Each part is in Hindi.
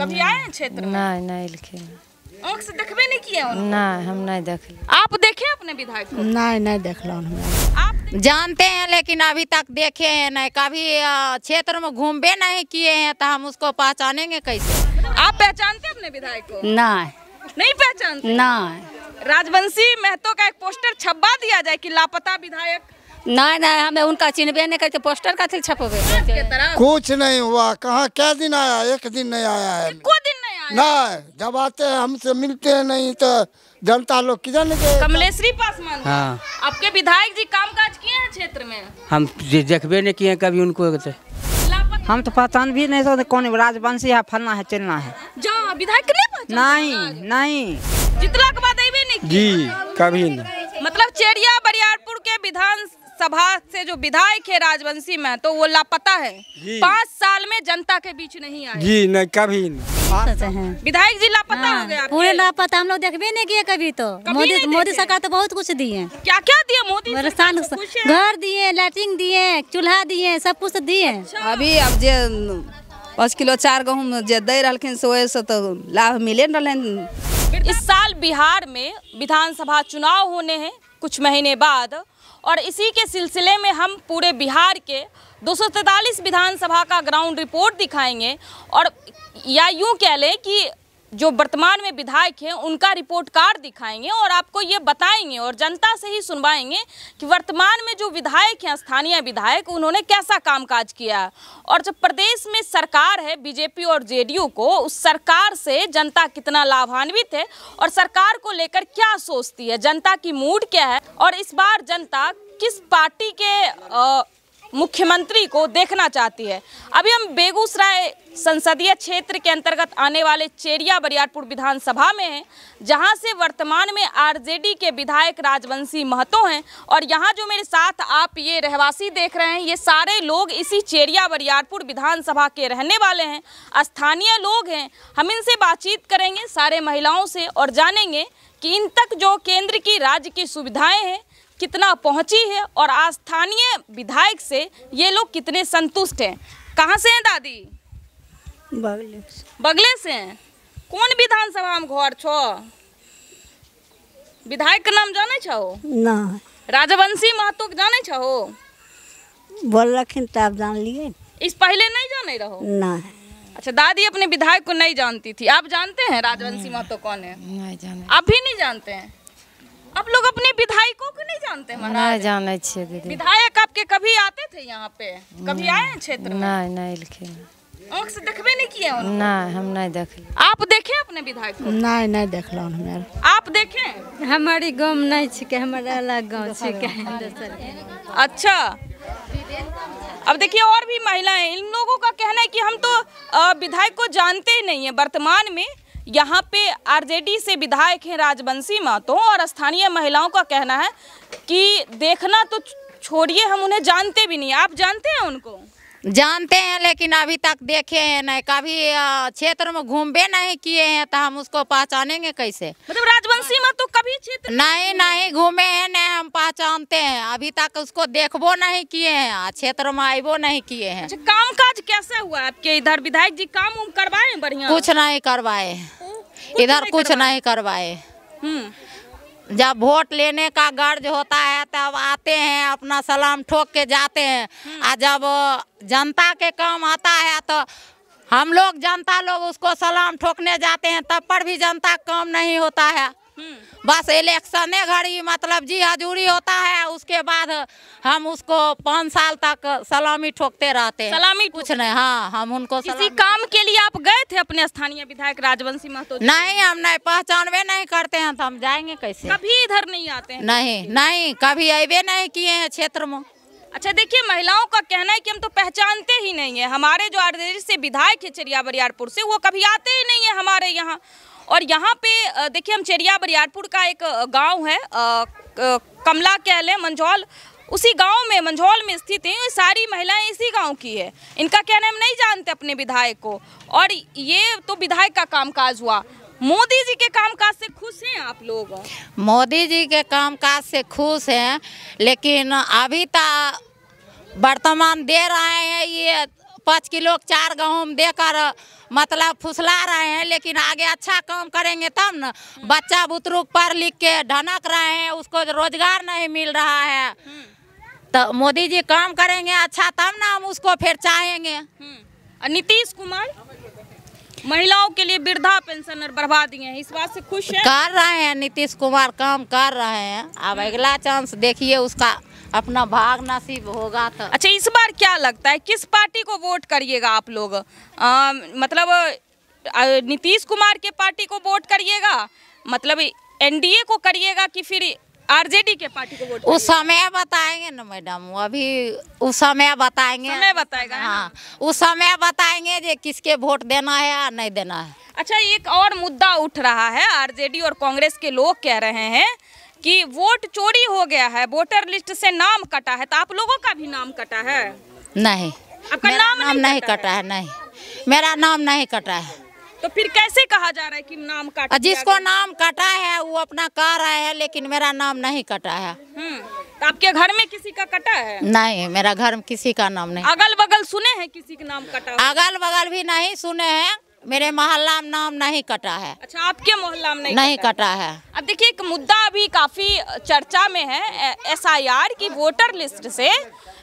कभी आए हैं क्षेत्र में? नहीं नहीं लिखे आँख से देखबे नहीं किए उनको? नहीं, हम नहीं देख। आप देखे अपने विधायक को? नहीं देखला आप जानते हैं लेकिन अभी तक देखे हैं नहीं, कभी क्षेत्र में घूमबे नहीं किए हैं तो हम उसको पहचानेंगे कैसे? आप पहचानते हैं अपने विधायक को? नहीं पहचानते? नहीं राजवंशी महतो का एक पोस्टर छपवा दिया जाए कि लापता विधायक। नहीं हमें उनका चिन्हबे नहीं करते, पोस्टर का छपवे के तरह कुछ नहीं हुआ। कहाँ क्या दिन आया? एक दिन नहीं आया है। को दिन नहीं आया? नहीं, जब आते हैं हमसे मिलते हैं नहीं तो जनता लोग किधर गए? कमलेश्वरी पासवान। हाँ, आपके विधायक जी कामकाज किए हैं क्षेत्र में? हम देखबे नहीं किए कभी उनको। हम तो पहचान भी नहीं सकते कौन राजवंशी है, फलना है, चलना है। जहाँ विधायक नहीं नहीं जितला के बाद अबे नहीं जी कभी नहीं। मतलब चेरिया बरियारपुर के विधान सभा से जो विधायक है राजवंशी में तो वो लापता है। 5 साल में जनता के बीच नहीं आए जी, नहीं कभी नहीं। विधायक जी लापता हो गए आपके? पूरे लापता हम लोग देखबे नहीं किए कभी तो। मोदी सरकार तो बहुत कुछ दिए। क्या क्या दिए मोदी? घर दिए, लैट्रिन दिए, चूल्हा दिए, सब कुछ दिए। अभी अब जे 5 किलो 4 गहूँ जे दे रहलखिन से तो लाभ मिले रहलन। इस साल बिहार में विधानसभा चुनाव होने हैं कुछ महीने बाद, और इसी के सिलसिले में हम पूरे बिहार के 243 विधानसभा का ग्राउंड रिपोर्ट दिखाएंगे, और या यूं कह लें कि जो वर्तमान में विधायक हैं उनका रिपोर्ट कार्ड दिखाएंगे और आपको ये बताएंगे और जनता से ही सुनवाएंगे कि वर्तमान में जो विधायक हैं, स्थानीय विधायक, उन्होंने कैसा कामकाज किया है। और जब प्रदेश में सरकार है बीजेपी और जेडीयू को, उस सरकार से जनता कितना लाभान्वित है और सरकार को लेकर क्या सोचती है, जनता की मूड क्या है, और इस बार जनता किस पार्टी के मुख्यमंत्री को देखना चाहती है। अभी हम बेगूसराय संसदीय क्षेत्र के अंतर्गत आने वाले चेरिया बरियारपुर विधानसभा में हैं, जहां से वर्तमान में आरजेडी के विधायक राजवंशी महतो हैं, और यहां जो मेरे साथ आप ये रहवासी देख रहे हैं, ये सारे लोग इसी चेरिया बरियारपुर विधानसभा के रहने वाले हैं, स्थानीय लोग हैं। हम इनसे बातचीत करेंगे, सारे महिलाओं से, और जानेंगे कि इन तक जो केंद्र की राज्य की सुविधाएं हैं कितना पहुंची है, और स्थानीय विधायक से ये लोग कितने संतुष्ट हैं। कहाँ से हैं दादी? बगले से हैं। कौन विधानसभा में घर छो? विधायक का नाम जाने छो? ना राजवंशी महतो के जाने छो? बोल रखिन तब जान लिए। इस पहले नहीं जाने रहो? ना। अच्छा, दादी अपने विधायक को नहीं जानती थी। आप जानते हैं राजवंशी महतो कौन है? नहीं जाने। आप भी नहीं जानते हैं? आप लोग अपने विधायकों को नहीं जानते? नहीं जाने छे दीदी। विधायक आपके कभी आते थे यहाँ पे? कभी आए हैं क्षेत्र में? नहीं लिखे। आँख से देखबे नहीं किए उनको? नहीं, हम नहीं देख। आप देखे अपने विधायक को? नहीं देखला हमें। आप देखे? हमारी गाँव नहीं छिके, हमारा अलग गाँव छिके। अच्छा, अब देखिए और भी महिलाएं, इन लोगों का कहना है कि हम तो विधायक को जानते ही नहीं है। वर्तमान में यहाँ पे आरजेडी से विधायक हैं राजवंशी महतो, और स्थानीय महिलाओं का कहना है कि देखना तो छोड़िए, हम उन्हें जानते भी नहीं। आप जानते हैं उनको? जानते हैं लेकिन अभी तक देखे हैं नहीं, कभी क्षेत्र में घूमबे नहीं किए हैं तो हम उसको पहचानेंगे कैसे? मतलब राजवंशी महतो कभी क्षेत्र नहीं घूमे हैं, नहीं हम पहचानते हैं। अभी तक उसको देखबो नहीं किए हैं, क्षेत्र में आइबो नहीं किए हैं। अच्छा, कामकाज कैसे हुआ आपके इधर? विधायक जी काम करवाए बढ़िया? कुछ नहीं करवाए इधर, कुछ नहीं करवाए। जब वोट लेने का गर्ज होता है तब आते हैं, अपना सलाम ठोक के जाते हैं, और जब जनता के काम आता है तो हम लोग जनता लोग उसको सलाम ठोकने जाते हैं, तब पर भी जनता का काम नहीं होता है। बस इलेक्शन घड़ी मतलब जी हजूरी होता है, उसके बाद हम उसको 5 साल तक सलामी ठोकते रहते हैं। सलामी कुछ नहीं। हाँ, हम उनको किसी काम के लिए आप गए थे अपने स्थानीय विधायक राजवंशी महतो? नहीं, हम नहीं पहचानवे नहीं करते हैं तो हम जाएंगे कैसे? कभी इधर नहीं आते हैं? नहीं कभी आए नहीं किए हैं क्षेत्र में। अच्छा, देखिए महिलाओं का कहना है कि हम तो पहचानते ही नहीं है। हमारे जो आरजेडी से विधायक है चेरिया बरियारपुर से, वो कभी आते ही नहीं है हमारे यहाँ। और यहाँ पे देखिए, हम चेरिया बरियारपुर का एक गांव है कमला कह लें मंझौल, उसी गांव में मंझौल में स्थित है। सारी महिलाएं इसी गांव की है। इनका कहना है हम नहीं जानते अपने विधायक को। और ये तो विधायक का कामकाज हुआ। मोदी जी के कामकाज से खुश हैं आप लोग? मोदी जी के कामकाज से खुश हैं, लेकिन अभी तक वर्तमान दे रहे हैं ये 5 किलो 4 गेहूँ देकर मतलब फुसला रहे हैं, लेकिन आगे अच्छा काम करेंगे तब न। बच्चा बुतरुक पढ़ लिख के ढनक रहे हैं, उसको रोजगार नहीं मिल रहा है, तो मोदी जी काम करेंगे अच्छा तब ना हम उसको फिर चाहेंगे। नीतीश कुमार महिलाओं के लिए वृद्धा पेंशन बढ़वा दिए हैं, इस बात से खुश है? कर रहे हैं, नीतीश कुमार काम कर रहे हैं। अब अगला चांस देखिए, उसका अपना भाग नसीब होगा तो। अच्छा, इस बार क्या लगता है किस पार्टी को वोट करिएगा आप लोग? मतलब नीतीश कुमार के पार्टी को वोट करिएगा, मतलब एनडीए को करिएगा, कि फिर आरजेडी के पार्टी को वोट? उस समय बताएंगे ना मैडम, अभी उस समय बताएंगे। समय बताएगा? हाँ, उस समय बताएंगे जे किसके वोट देना है या नहीं देना है। अच्छा, एक और मुद्दा उठ रहा है, आरजेडी और कांग्रेस के लोग कह रहे हैं कि वोट चोरी हो गया है, वोटर लिस्ट से नाम कटा है, तो आप लोगों का भी नाम कटा है? नहीं, आपका मेरा नाम नहीं कटा है। नहीं, मेरा नाम नहीं कटा है। तो फिर कैसे कहा जा रहा है कि नाम काटा? जिसको नाम कटा है वो अपना कह रहे हैं, लेकिन मेरा नाम नहीं कटा है। तो आपके घर में किसी का कटा है? नहीं, मेरा घर में किसी का नाम नहीं। अगल बगल सुने हैं किसी का नाम कटा? अगल बगल भी नहीं सुने हैं, मेरे मोहल्ला में नाम नहीं कटा है। अच्छा, आपके मोहल्ला में नहीं कटा है। अब देखिए, एक मुद्दा अभी काफी चर्चा में है, एसआईआर की वोटर लिस्ट से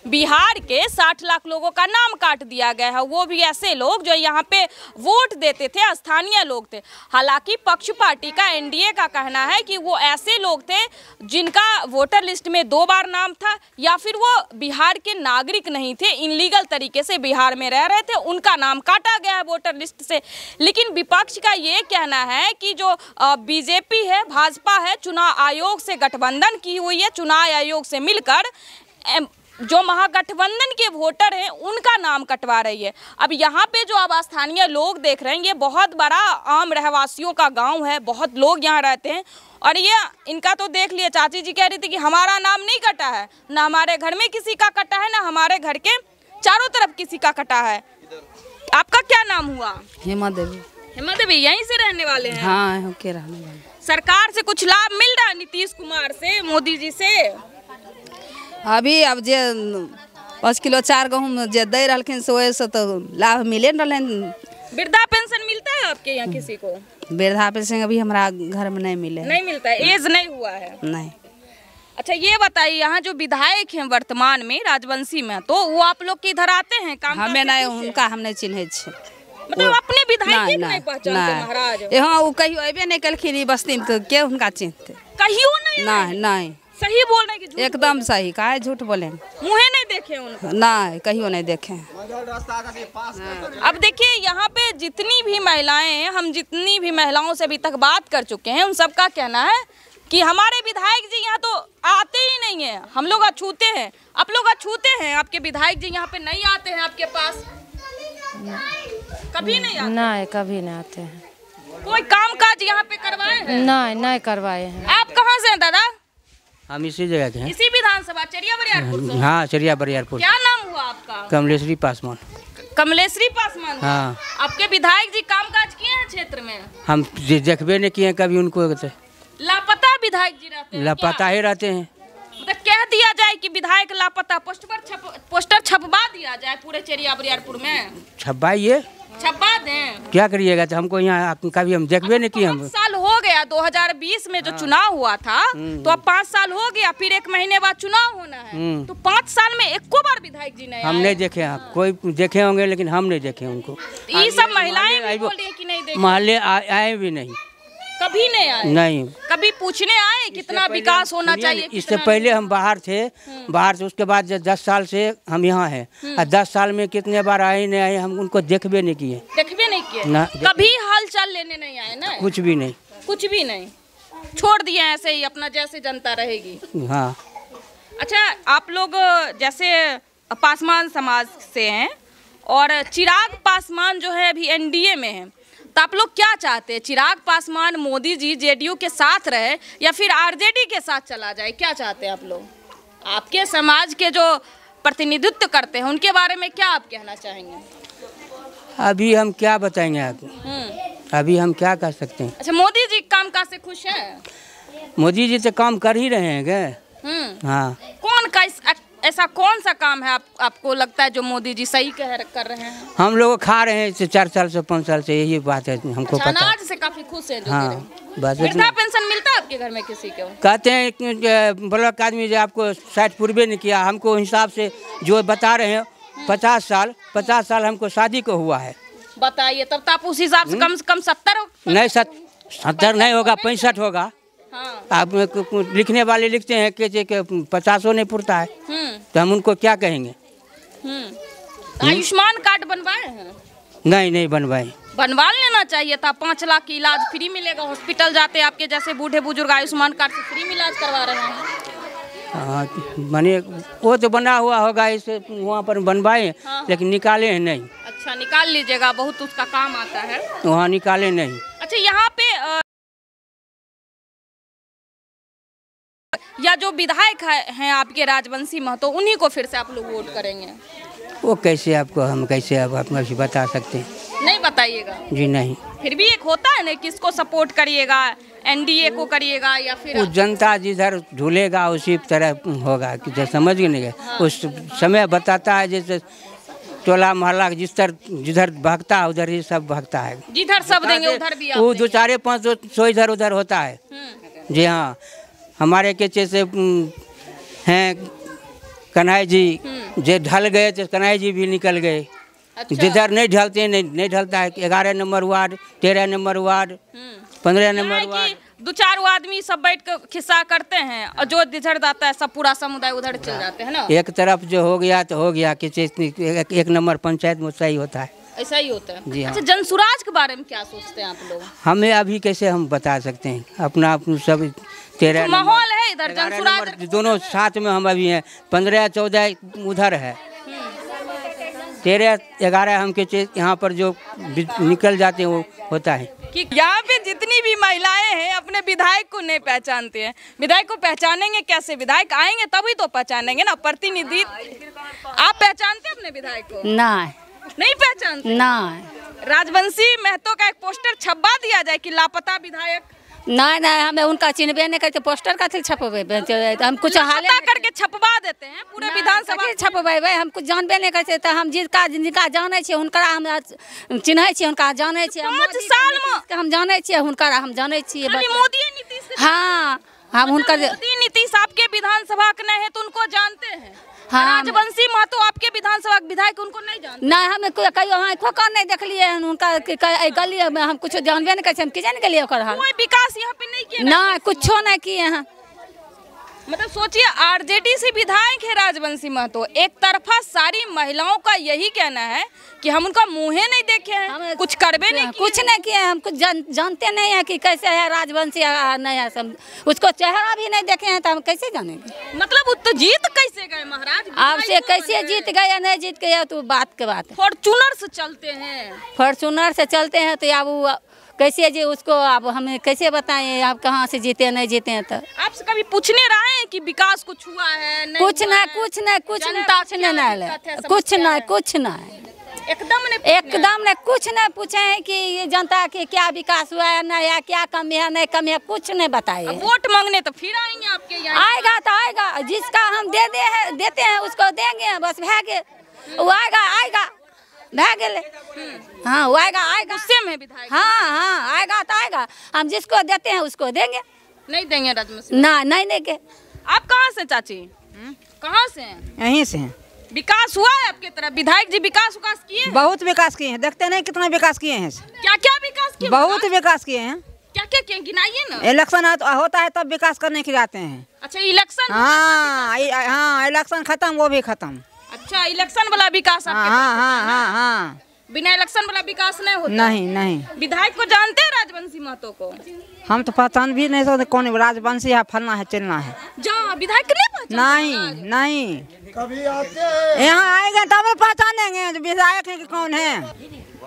बिहार के 60 लाख लोगों का नाम काट दिया गया है, वो भी ऐसे लोग जो यहाँ पे वोट देते थे, स्थानीय लोग थे। हालांकि पक्ष पार्टी का, एनडीए का कहना है कि वो ऐसे लोग थे जिनका वोटर लिस्ट में 2 बार नाम था, या फिर वो बिहार के नागरिक नहीं थे, इनलीगल तरीके से बिहार में रह रहे थे, उनका नाम काटा गया है वोटर लिस्ट से। लेकिन विपक्ष का ये कहना है कि जो बीजेपी है, भाजपा है, चुनाव आयोग से गठबंधन की हुई है, चुनाव आयोग से मिलकर जो महागठबंधन के वोटर हैं उनका नाम कटवा रही है। अब यहाँ पे जो अब स्थानीय लोग देख रहे हैं, ये बहुत बड़ा आम रहवासियों का गांव है, बहुत लोग यहाँ रहते हैं, और ये इनका तो देख लिया, चाची जी कह रही थी कि हमारा नाम नहीं कटा है, ना हमारे घर में किसी का कटा है, ना हमारे घर के चारों तरफ किसी का कटा है। आपका क्या नाम हुआ? हेमा देवी। हेमा देवी यहीं से रहने वाले हैं? हाँ, होके रहने वाले। सरकार से कुछ लाभ मिल रहा है नीतीश कुमार से, मोदी जी से? अभी अब जे 5 किलो 4 गेहूँ जे दे रहलखिन से वही से तो लाभ मिले न रहन। वृद्धा पेंशन मिलता है आपके यहाँ किसी को? वृद्धा पेंशन अभी हमारा घर में नहीं मिले। नहीं मिलता है, एज नहीं हुआ है? नहीं। अच्छा, ये बताइए, यहाँ जो विधायक हैं वर्तमान में राजवंशी में, तो वो आप लोग के इधर आते हैं काम? हमें नहीं, उनका हम नहीं चिन्हे छे। मतलब अपने विधायक के नहीं पहचानते महाराज? यहाँ वो कहियो अबे नहीं कलखिन बस्ती में, तो के उनका चिन्हते? कहियो नहीं? नहीं नहीं, सही बोल रहे हैं कि एकदम सही। काहे झूठ बोले? मुँहे नहीं देखे उनको? नहीं, कहियो नहीं देखे। अब देखिए, यहाँ पे जितनी भी महिलाएं हैं, हम जितनी भी महिलाओं से अभी तक बात कर चुके हैं, उन सबका कहना है कि हमारे विधायक जी यहाँ तो आते ही नहीं है, हम लोग अछूते हैं। आप लोग अछूते हैं, आपके विधायक जी यहाँ पे नहीं आते हैं आपके पास? कभी नहीं आते? नहीं, कभी नहीं आते हैं। कोई काम काज यहाँ पे करवाए हैं? नहीं, नहीं करवाए हैं। आप कहाँ से हैं दादा? हम इसी जगह के हैं। इसी विधानसभा चरिया बरियारपुर से? हाँ, चरिया बरियारपुर। क्या नाम हुआ आपका? कमलेश्वरी पासवान। कमलेश्वरी पासवान? हाँ। आपके विधायक जी काम काज किए हैं क्षेत्र में? हम देखबे नहीं किए कभी उनको। लापता विधायक जी रहते हैं? लापता ही रहते हैं। मतलब कह दिया जाए कि विधायक लापता, पोस्टर छपवा दिया जाए पूरे चरिया बरियारपुर में? छपवाइए। छपवा दें? क्या करिएगा, तो हमको यहाँ कभी हम देखबे नहीं किए। हम 5 साल हो गया, 2020 में जो चुनाव हुआ था, तो अब 5 साल हो गया, फिर 1 महीने बाद चुनाव होना है, तो 5 साल में एको बार विधायक जी नहीं? हम नहीं देखे हैं, कोई देखे होंगे लेकिन हम नहीं देखे उनको। ये सब महिलाएं भी बोल रही है कि नहीं देखे? मोहल्ले आए भी नहीं, कभी नहीं आए? नहीं। कभी पूछने आए कितना विकास होना चाहिए? इससे पहले हम बाहर थे, बाहर से उसके बाद 10 साल से हम यहाँ हैं, और 10 साल में कितने बार आए नहीं आए, हम उनको देखबे नहीं किए। देखबे नहीं किए ना? कभी हालचाल लेने नहीं आए ना? कुछ भी नहीं। कुछ भी नहीं, छोड़ दिए ऐसे ही, अपना जैसे जनता रहेगी। हाँ। अच्छा, आप लोग जैसे पासवान समाज से हैं, और चिराग पासवान जो है अभी एनडीए में है, तो आप लोग क्या चाहते हैं? चिराग पासवान मोदी जी जेडीयू के साथ रहे या फिर आरजेडी के साथ चला जाए? क्या चाहते हैं आप लोग? आपके समाज के जो प्रतिनिधित्व करते हैं उनके बारे में क्या आप कहना चाहेंगे? अभी हम क्या बताएंगे आपको, अभी हम क्या कर सकते हैं। अच्छा, मोदी जी काम काज से खुश हैं? मोदी जी तो काम कर ही रहे हैं क्या? हाँ। कौन का ऐसा कौन सा काम है आपको लगता है जो मोदी जी सही कर रहे हैं? हम लोग खा रहे हैं 4 साल से 5 साल से, यही बात है हमको पता। अनाज से काफी खुश है जो हाँ, दे रहे हैं। बस वृद्धा पेंशन मिलता है आपके घर में किसी को? कहते हैं कि ब्लॉक आदमी जो आपको 60 पूर्वे नहीं किया, हमको हिसाब से जो बता रहे हैं 50 साल हमको शादी को हुआ है। बताइए, तब तो आप उस हिसाब से कम 70 नहीं 70 नहीं होगा, 65 होगा। हाँ। आप लिखने वाले लिखते हैं कि 50 नहीं पुरता है, तो हम उनको क्या कहेंगे? आयुष्मान कार्ड बनवाए हैं? नहीं बनवाए। बनवा लेना चाहिए था। 5 लाख की इलाज फ्री मिलेगा। हॉस्पिटल जाते आपके जैसे बूढ़े बुजुर्ग आयुष्मान कार्ड से फ्री में इलाज करवा रहे हैं। हाँ, माने वो तो बना हुआ होगा, इसे वहाँ पर बनवाए। हाँ। लेकिन निकाले हैं नहीं। अच्छा, निकाल लीजिएगा, बहुत उसका काम आता है। वहाँ निकाले नहीं। अच्छा, यहाँ पे या जो विधायक हैं आपके राजवंशी महतो, उन्हीं को फिर से आप लोग वोट करेंगे? वो कैसे आपको हम कैसे अब बता सकते हैं? नहीं बताइएगा जी नहीं। फिर भी एक होता है ना, किसको सपोर्ट करिएगा, एनडीए को करिएगा या फिर वो जनता जिधर झूलेगा उसी तरह होगा कि जैसे समझ गए नहीं। हाँ। उस समय बताता है, जैसे टोला मोहल्ला जिधर भागता है उधर ही सब भागता है। जिधर सब देंगे उधर भी वो 2-4-500 इधर उधर होता है। जी हाँ, हमारे के जैसे हैं कन्हैया जी, जो ढल गए तो कन्हैया जी भी निकल गए। अच्छा। जिधर नहीं ढलते नहीं ढलता है। 11 number ward, 13 number ward, 15 number ward, 2-4 आदमी सब बैठ कर खिस्सा करते हैं और जो जिधर जाता है सब पूरा समुदाय उधर चल जाते हैं ना। एक तरफ जो हो गया तो हो गया कि 1 नंबर पंचायत में सही होता है। ऐसा ही होता है। जी हाँ। अच्छा, जनसुराज के बारे में क्या सोचते हैं आप लोग? हमें अभी कैसे हम बता सकते हैं? अपना सब 13 माहौल है इधर जनसुराज दोनों साथ में हम अभी हैं। 15-14 उधर है, 13-11 हम के यहाँ पर जो निकल जाते हैं वो होता है। कि यहाँ पे जितनी भी महिलाएं हैं अपने विधायक को नहीं पहचानते हैं। विधायक को पहचानेंगे कैसे? विधायक आएंगे तभी तो पहचानेंगे ना। प्रतिनिधि आप पहचानते हैं अपने विधायक को? नहीं पहचानते? राजवंशी महतो का एक पोस्टर छपवा दिया जाए कि लापता विधायक। नहीं हमें उनका चिन्हबे नहीं करते, पोस्टर का छपवे हम कुछ हाले करके छपवा देते हैं पूरे विधानसभा छपवे। हम कुछ जानबे नहीं करते, तो हम जिनका जाने छे हुनका हम चिन्हे छे, हुनका जाने छे। 5 साल में हम जाने छे, हुनका हम जाने छे। मोदी नीतीश, हाँ हम हुनकर मोदी नीतीश आपके विधानसभा के नहीं है तो उनको जानते हैं। हाँ, राजवंशी महतो आपके विधानसभा विधायक उनको नहीं जानते? नहीं, हमें कहीं खोका नहीं देख लिए उनका गली में। हम कुछ जानबे नहीं करते, हम की जाने के लिए कोई विकास यहाँ पे नहीं किया ना, कुछ नहीं किए हैं। मतलब सोचिए, आरजेडी से विधायक है राजवंशी महतो। एक तरफा सारी महिलाओं का यही कहना है कि हम उनका मुँह नहीं देखे हैं, कुछ करबे नहीं, कुछ नहीं किए। हम कुछ जानते नहीं है कि कैसे है राजवंशी नहीं है, सब उसको चेहरा भी नहीं देखे हैं, तो हम कैसे जानेंगे? मतलब तो जीत कैसे गए महाराज? आपसे कैसे जीत गए या नहीं जीत गए तो बात के बात है। फॉर्चूनर से चलते हैं, फॉर्चूनर से चलते हैं, तो अब कैसे जी उसको अब हमें कैसे बताएं आप कहाँ से जीते नहीं जीते हैं? तो आपसे कभी पूछने रहे हैं कि विकास कुछ हुआ है? नहीं कुछ नहीं एकदम नहीं कुछ नहीं पूछे हैं कि ये जनता के क्या विकास हुआ है ना, या क्या कमी है नहीं कमी है, कुछ नहीं बताए। वोट मांगने तो फिर आएंगे आपके यहाँ? आएगा तो आएगा, जिसका हम देते हैं उसको देंगे, बस भागे वो आएगा भागे ले। हाँ वो आएगा गुस्से में विधायक। हाँ आएगा तो आएगा, हम जिसको देते हैं उसको देंगे। नहीं देंगे राजवंशी? नहीं देंगे। आप कहाँ से चाची? कहाँ से हैं? यहीं से हैं। विकास हुआ है आपके तरफ? विधायक जी विकास किए? बहुत विकास किए हैं, देखते नहीं कितना विकास किए हैं। क्या विकास किए? बहुत विकास किए हैं। क्या किए गिनाइए ना। इलेक्शन होता है तब विकास करने के लिए आते हैं। अच्छा, इलेक्शन? हाँ इलेक्शन खत्म, वो भी खत्म। अच्छा, इलेक्शन वाला विकास आपके? हाँ। बिना इलेक्शन वाला विकास नहीं होता? नहीं। विधायक को जानते हैं राजवंशी महतो को? हम तो पहचान भी नहीं सकते कौन राजवंशी है, फलना है चलना है। विधायक नहीं कभी आते हैं यहाँ आएंगे तब पहचानेंगे विधायक है कि कौन है।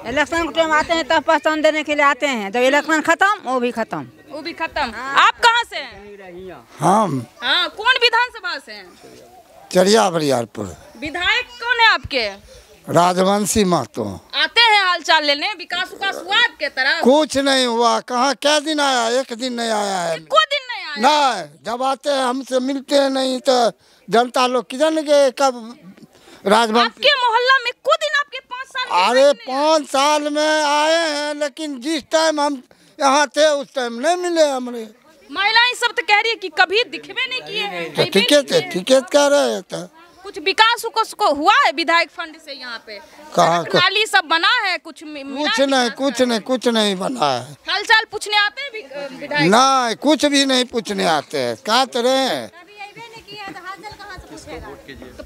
इलेक्शन के टाइम आते हैं तब पहचान देने के लिए आते हैं, जब इलेक्शन खत्म वो भी खत्म। आप कहाँ से हैं? हम कौन विधानसभा से हैं? चरिया बरियारपुर। विधायक कौन है आपके? राजवंशी महतो। आते हैं हालचाल लेने? विकास हुआ आपके तरफ? कुछ नहीं हुआ। कहाँ क्या दिन आया? एक दिन नहीं आया है। को दिन नहीं आए? नहीं, जब आते हैं हमसे मिलते हैं नहीं तो जनता लोग किधर गए कब राजभवन। आपके मोहल्ला में को दिन आपके 5 साल के अरे बाद नहीं आए? 5 साल में आए हैं, लेकिन जिस टाइम हम यहाँ थे उस टाइम नहीं मिले हमारे। महिलाएं सब तो कह रही है कि कभी दिखवे नहीं किए हैं। तो ठीक है, ठीक है कह रहे हैं। तो कुछ विकास को हुआ है विधायक फंड से यहाँ पे? कहाँ सड़क नाली सब बना है? कुछ कुछ नहीं बना है। हालचाल पूछने आते हैं विधायक? नहीं, कुछ भी नहीं पूछने आते हैं। कहा तो रहे हैं।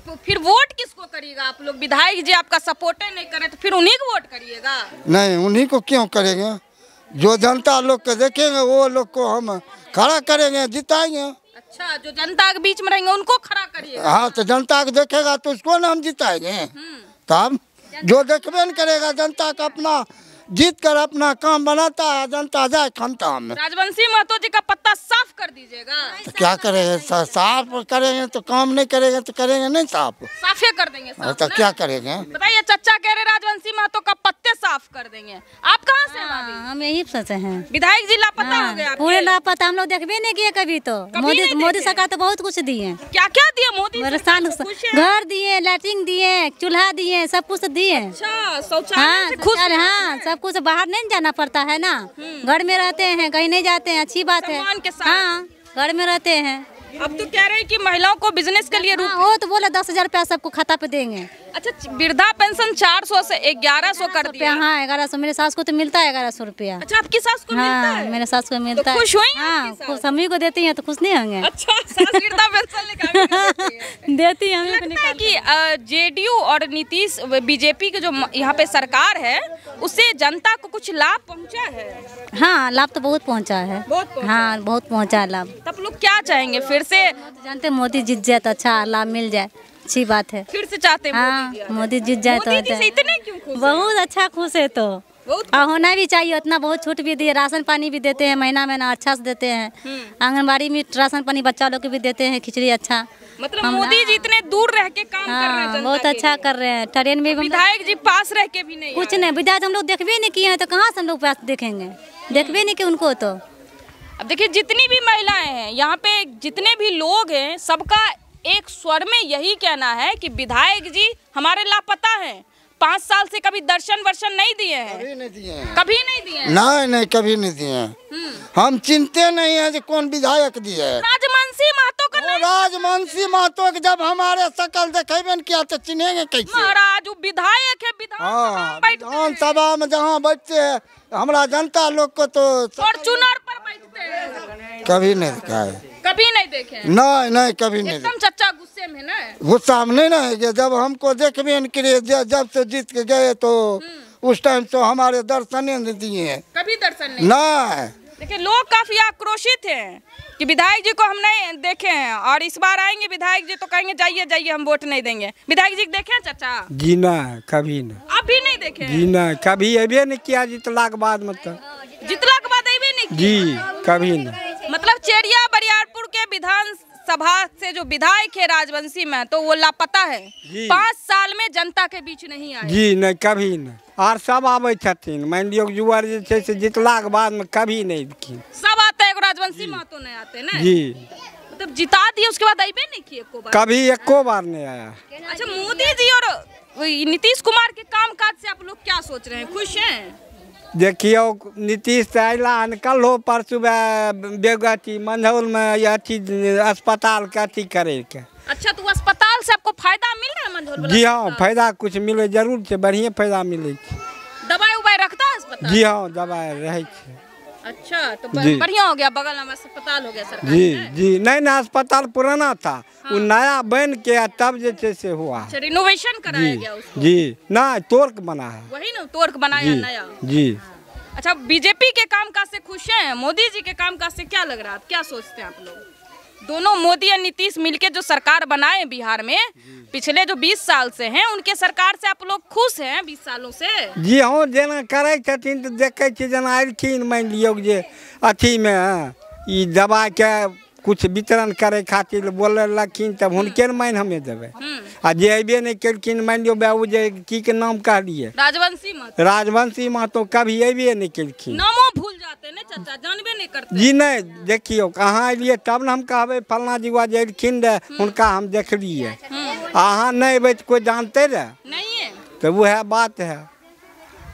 तो फिर वोट किसको करिएगा आप लोग? विधायक जी आपका सपोर्ट नहीं करे तो फिर उन्हीं को वोट करिएगा? नहीं, उन्हीं को क्यों करेंगे? जो जनता लोग को देखेंगे वो लोग को हम खड़ा करेंगे, जिताएंगे। अच्छा, जो जनता के बीच में रहेंगे उनको खड़ा करिएगा? हाँ, तो जनता को देखेगा तो उसको ना हम जिताएंगे। तब जो देखबे न करेगा जनता का अपना जीत कर अपना काम बनाता है, जनता जाए खनता में। राजवंशी महतो जी का पत्ता साफ कर दीजिएगा। तो क्या करेंगे? साफ करेंगे तो काम नहीं करेंगे तो करेंगे नहीं साफ। साफे कर देंगे साफ तो ना? क्या करेंगे? बताइए, चच्चा कह रहे राजवंशी महतो का पत्ते साफ कर देंगे। आप कहाँ से हैं भाभी? हम यही सोचे हैं। विधायक जी लापता हो गए पूरे लापता, हम लोग देखबे नहीं किए कभी। तो मोदी सरकार तो बहुत कुछ दिए। क्या क्या दिए मोदी? घर दिए, लैट्रिन दिए, चूल्हा दिए, सब कुछ दिए। अच्छा, शौचालय से खुश? हाँ, सब कुछ। बाहर नहीं जाना पड़ता है ना, घर में रहते हैं, कहीं नहीं जाते हैं। अच्छी बात है। सम्मान के साथ। हाँ, घर में रहते हैं। अब तो कह रहे हैं कि महिलाओं को बिजनेस के लिए वो तो बोला 10,000 रुपया सबको खाता पे देंगे। अच्छा, वृद्धा पेंशन 400 से 1100 कर दिया। हाँ, 1100। मेरे सास को तो मिलता है 1100 रुपया। अच्छा, आपकी सास को मिलता है? मेरे सास को मिलता है। तो खुश हुई? हाँ, खुश। सभी को देती हैं तो खुश नहीं होंगे? अच्छा, सास वृद्धा पेंशन देती है। हमें लगता है कि जेडीयू और नीतीश बीजेपी के जो यहाँ पे सरकार है उससे जनता को कुछ लाभ पहुँचा है? हाँ, लाभ तो बहुत पहुँचा है। हाँ, बहुत पहुँचा है लाभ। तब लोग क्या चाहेंगे फिर से? जानते मोदी जीत जाए तो अच्छा लाभ मिल जाए, अच्छी बात है। फिर से चाहते हैं हाँ, मोदी जीत जाए तो इतने क्यों खुश? बहुत अच्छा खुश है। तो होना भी चाहिए उतना। बहुत छूट भी दिए, राशन पानी भी देते हैं, महीना अच्छा से देते हैं। आंगनबाड़ी में राशन पानी बच्चा लोग को भी देते हैं, खिचड़ी। अच्छा, मतलब मोदी जी इतने दूर रह के काम कर रहे हैं, बहुत अच्छा कर रहे हैं। ट्रेन में विधायक जी पास रह के भी नहीं, कुछ नहीं। विधायक हम लोग देखबे नहीं किए हैं तो कहाँ से हम लोग पास देखेंगे? देखबे नहीं कि उनको। तो अब देखिए, जितनी भी महिलाएं हैं यहाँ पे, जितने भी लोग हैं, सबका एक स्वर में यही कहना है कि विधायक जी हमारे लापता हैं। 5 साल से कभी दर्शन वर्शन नहीं दिए हैं। कभी नहीं दिए हैं। कभी नहीं दिए हैं? नहीं, कभी नहीं दिए हैं। हम चिंते नहीं है कि कौन विधायक दिए है। राजवंशी महतो का नहीं? राजवंशी महतो के जब हमारे शकल देखेबे किया तो चिन्हेंगे कैसे? महाराज वो विधायक है, विधानसभा में जहाँ बैठते हैं हमारा जनता लोग को तो फॉर्च्यूनर पर बैठते हैं। कभी नहीं देखा है। कभी नहीं देखे? नहीं, कभी नहीं। एकदम चच्चा गुस्से में ना? गुस्सा में नहीं ना, जब हमको देखबे न करे, जब से जीत के गए तो उस टाइम तो हमारे दर्शन नहीं दिए। कभी दर्शन नहीं? देखिए, लोग काफी आक्रोशित हैं कि विधायक जी को हम नहीं देखे हैं और इस बार आएंगे विधायक जी तो कहेंगे जाइए हम वोट नहीं देंगे। विधायक जी देखे चाचा? जी ना, कभी ना। आप भी नहीं देखे? जी ना, कभी अबे नहीं किया। जितला के बाद जितला के बाद अबे नहीं किया? जी, कभी ना। मतलब चेरिया बरियारपुर के विधानसभा से जो विधायक है राजवंशी में, तो वो लापता है। 5 साल में जनता के बीच नहीं आए? जी नहीं, कभी ना। और सब आवे छथिन, मान लियो जुआर से जितला के बाद में कभी नहीं देखी। सब आते हैं, राजवंशी महतो नहीं आते ना? जी, मतलब जिता दिए उसके बाद अबे नहीं किए एको बार? कभी एको बार नहीं आया। अच्छा, मोदी जी और नीतीश कुमार के कामकाज से आप लोग क्या सोच रहे हैं? खुश हैं? देखियो, नीतीश आइला कल हो परसों बेगती मंझौल में अथी अस्पताल के अथी करे के। अच्छा, तो अस्पताल से आपको फायदा मिल रहा है मंझौल? जी हाँ, फायदा कुछ मिले जरूर है, बढ़िया फायदा मिले। दवाई उबाई रखता है अस्पताल? जी हाँ, दवाई रहे। अच्छा, तो बढ़िया हो गया, बगल में अस्पताल हो गया सरकार। जी नहीं ना, अस्पताल पुराना था। वो नया बन के तब जैसे हुआ। अच्छा, रिनोवेशन कराया गया उसको? जी ना, तोड़ के बना है। वही ना, तोड़ के बनाया नया। जी। अच्छा, बीजेपी के कामकाज से खुश हैं? मोदी जी के कामकाज से क्या लग रहा है? क्या सोचते हैं आप लोग? दोनों मोदी और नीतीश मिलके जो सरकार बनाए बिहार में पिछले जो 20 साल से हैं, उनके सरकार से आप लोग खुश हैं 20 सालों से? जी हाँ, जेना करे छथिन तो देखे छी, जेना आइलखिन मान लियो जे अथी में ई दवा के कुछ वितरण करे खातिर बोले लखिन, तब हुनके मान हमें देवे। आ जे अबे नहीं केलखिन, मान लियो बाबू जे की के नाम कहलिए, राजवंशी महतो कभी अबे नहीं केलखिन। नामो भूल जाते हैं चाचा जानबे नहीं करते जी नहीं देखियो कहाँ एलिए तब न हम कहबे फलना जीवा जखिन रहे उनका हम देखलिए अहाँ नहीं अबे कोई जानते रहे नहीं है। तो वह बात है।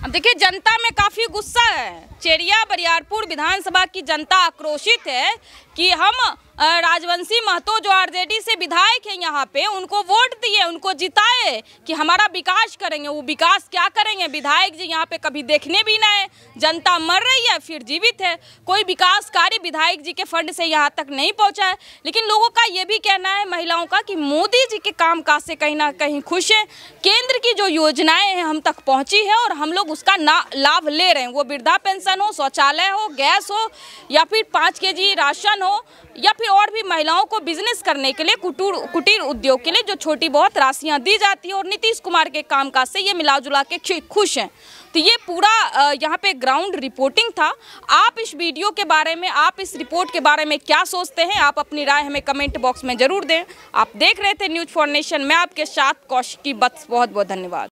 अब देखिए जनता में काफी गुस्सा है। चेरिया बरियारपुर विधानसभा की जनता आक्रोशित है कि हम राजवंशी महतो जो आरजेडी से विधायक हैं यहाँ पे उनको वोट दिए, उनको जिताए कि हमारा विकास करेंगे। वो विकास क्या करेंगे? विधायक जी यहाँ पे कभी देखने भी ना है। जनता मर रही है फिर जीवित है। कोई विकास कार्य विधायक जी के फंड से यहाँ तक नहीं पहुँचा है। लेकिन लोगों का ये भी कहना है महिलाओं का कि मोदी जी के कामकाज से कहीं ना कहीं खुश है। केंद्र की जो योजनाएं हैं हम तक पहुँची है और हम लोग उसका लाभ ले रहे हैं। वो वृद्धा पेंशन हो, शौचालय हो, गैस हो या फिर 5 kg राशन हो या फिर और भी महिलाओं को बिजनेस करने के लिए कुटीर उद्योग के लिए जो छोटी बहुत राशियां दी जाती है और नीतीश कुमार के कामकाज से ये मिला जुला के खुश हैं। तो ये पूरा यहाँ पे ग्राउंड रिपोर्टिंग था। आप इस वीडियो के बारे में, आप इस रिपोर्ट के बारे में क्या सोचते हैं? आप अपनी राय हमें कमेंट बॉक्स में जरूर दें। आप देख रहे थे न्यूज़ फॉर नेशन, मैं आपके साथ कौशिकी बत्स। बहुत बहुत धन्यवाद।